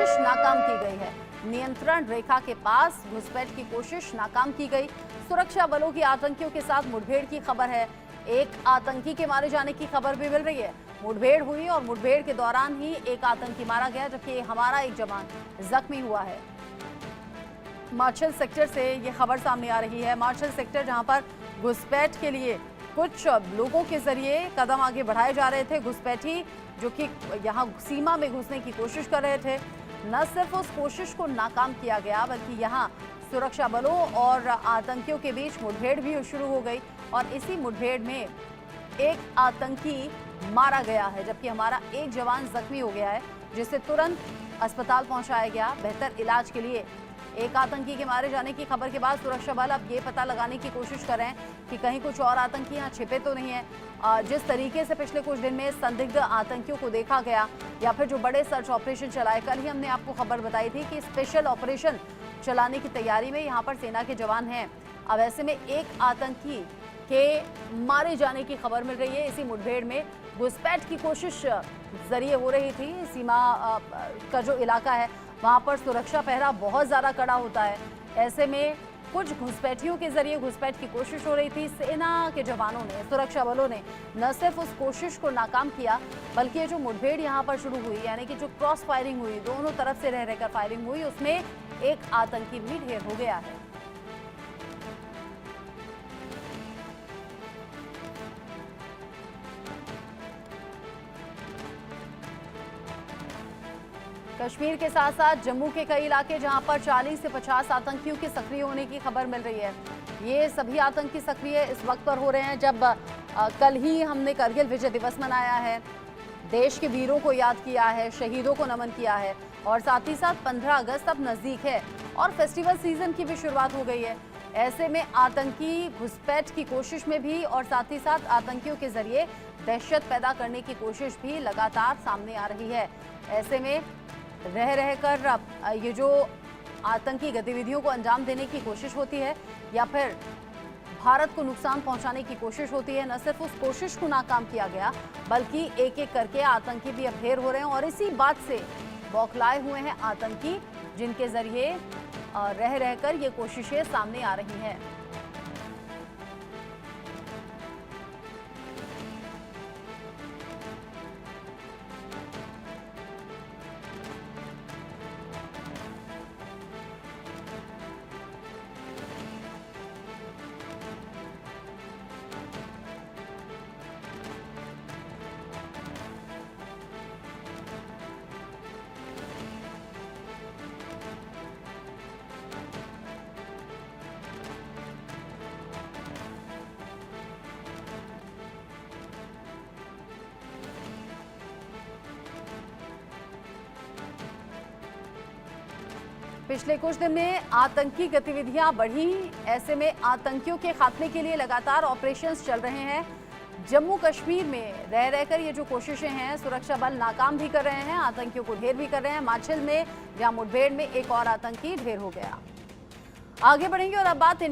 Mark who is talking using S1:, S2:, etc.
S1: कोशिश नाकाम की गई है। नियंत्रण रेखा के पास घुसपैठ की कोशिश नाकाम की गई। सुरक्षा बलों की आतंकियों के साथ मुठभेड़ की खबर है। एक आतंकी के मारे जाने की खबर भी मिल रही है। मुठभेड़ हुई और मुठभेड़ के दौरान ही एक आतंकी मारा गया, जबकि हमारा एक जवान जख्मी हुआ है। मार्शल सेक्टर से ये खबर सामने आ रही है। मार्शल सेक्टर, जहां पर घुसपैठ के लिए कुछ लोगों के जरिए कदम आगे बढ़ाए जा रहे थे। घुसपैठी जो कि यहां सीमा में घुसने की कोशिश कर रहे थे, न सिर्फ उस कोशिश को नाकाम किया गया, बल्कि यहां सुरक्षा बलों और आतंकियों के बीच मुठभेड़ भी शुरू हो गई और इसी मुठभेड़ में एक आतंकी मारा गया है, जबकि हमारा एक जवान जख्मी हो गया है, जिसे तुरंत अस्पताल पहुंचाया गया बेहतर इलाज के लिए। एक आतंकी के मारे जाने की खबर के बाद सुरक्षा बल अब ये पता लगाने की कोशिश कर रहे हैं कि कहीं कुछ और आतंकी यहाँ छिपे तो नहीं है। जिस तरीके से पिछले कुछ दिन में संदिग्ध आतंकियों को देखा गया, या फिर जो बड़े सर्च ऑपरेशन चलाए, कल ही हमने आपको खबर बताई थी कि स्पेशल ऑपरेशन चलाने की तैयारी में यहाँ पर सेना के जवान हैं। अब ऐसे में एक आतंकी के मारे जाने की खबर मिल रही है। इसी मुठभेड़ में घुसपैठ की कोशिश जरिए हो रही थी। सीमा का जो इलाका है वहां पर सुरक्षा पहरा बहुत ज्यादा कड़ा होता है। ऐसे में कुछ घुसपैठियों के जरिए घुसपैठ की कोशिश हो रही थी। सेना के जवानों ने, सुरक्षा बलों ने न सिर्फ उस कोशिश को नाकाम किया, बल्कि ये जो मुठभेड़ यहाँ पर शुरू हुई, यानी कि जो क्रॉस फायरिंग हुई, दोनों तरफ से रह रहकर फायरिंग हुई, उसमें एक आतंकी भी ढेर हो गया है। कश्मीर के साथ साथ जम्मू के कई इलाके, जहां पर 40 से 50 आतंकियों के सक्रिय होने की खबर मिल रही है। ये सभी आतंकी सक्रिय इस वक्त पर हो रहे हैं जब कल ही हमने करगिल विजय दिवस मनाया है, देश के वीरों को याद किया है, शहीदों को नमन किया है, और साथ ही साथ 15 अगस्त अब नजदीक है और फेस्टिवल सीजन की भी शुरुआत हो गई है। ऐसे में आतंकी घुसपैठ की कोशिश में भी और साथ ही साथ आतंकियों के जरिए दहशत पैदा करने की कोशिश भी लगातार सामने आ रही है। ऐसे में रह रहकर ये जो आतंकी गतिविधियों को अंजाम देने की कोशिश होती है, या फिर भारत को नुकसान पहुंचाने की कोशिश होती है, न सिर्फ उस कोशिश को नाकाम किया गया, बल्कि एक एक करके आतंकी भी अब ढेर हो रहे हैं। और इसी बात से बौखलाए हुए हैं आतंकी, जिनके जरिए रह रहकर ये कोशिशें सामने आ रही हैं। पिछले कुछ दिन में आतंकी गतिविधियां बढ़ी। ऐसे में आतंकियों के खात्मे के लिए लगातार ऑपरेशंस चल रहे हैं। जम्मू कश्मीर में रह रहकर ये जो कोशिशें हैं, सुरक्षा बल नाकाम भी कर रहे हैं, आतंकियों को ढेर भी कर रहे हैं। माछिल में, जहां मुठभेड़ में एक और आतंकी ढेर हो गया। आगे बढ़ेंगे और अब बात